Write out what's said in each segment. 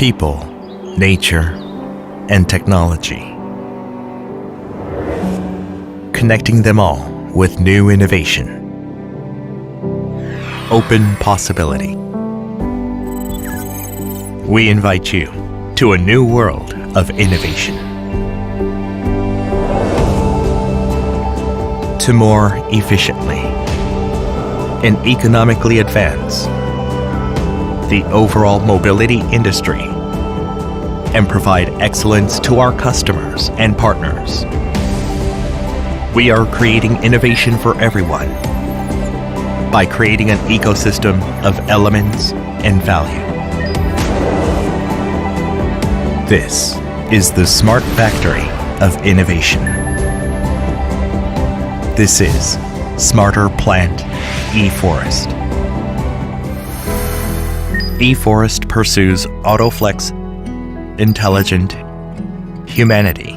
people, nature, and technology. Connecting them all with new innovation. Open possibility. We invite you to a new world of innovation. To more efficiently and economically advance the overall mobility industry and provide excellence to our customers and partners. We are creating innovation for everyone by creating an ecosystem of elements and value. This is the smart factory of innovation. This is Smarter Plant eForest. eForest pursues AutoFlex intelligent humanity.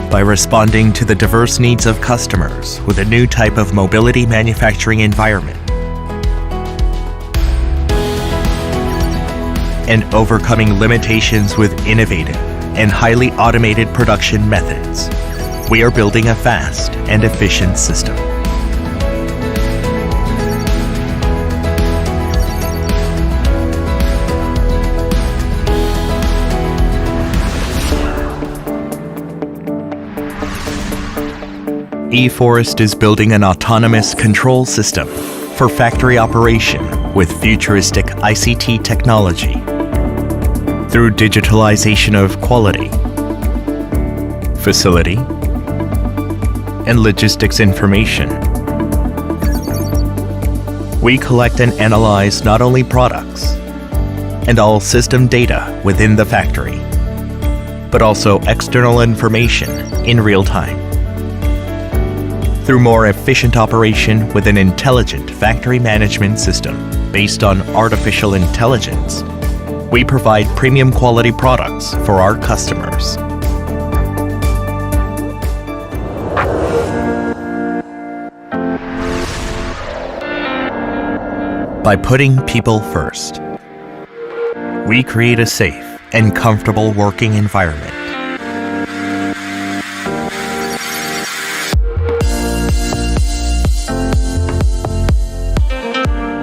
By responding to the diverse needs of customers with a new type of mobility manufacturing environment and overcoming limitations with innovative and highly automated production methods, we are building a fast and efficient system. eForest is building an autonomous control system for factory operation with futuristic ICT technology through digitalization of quality, facility, and logistics information. We collect and analyze not only products and all system data within the factory, but also external information in real time. Through more efficient operation with an intelligent factory management system based on artificial intelligence, we provide premium quality products for our customers. By putting people first, we create a safe and comfortable working environment.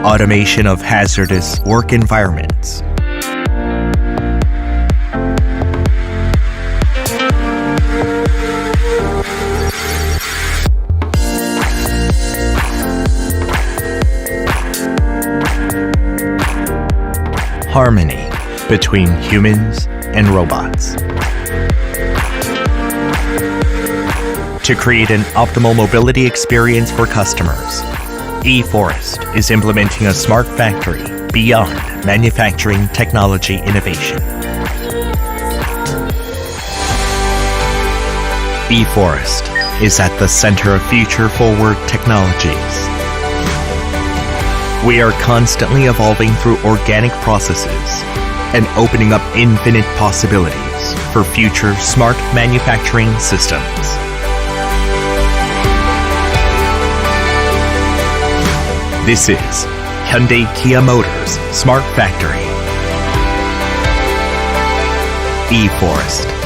Automation of hazardous work environments. Harmony between humans and robots. To create an optimal mobility experience for customers, eForest is implementing a smart factory beyond manufacturing technology innovation. eForest is at the center of future-forward technologies. We are constantly evolving through organic processes and opening up infinite possibilities for future smart manufacturing systems. This is Hyundai Kia Motors Smart Factory. eForest.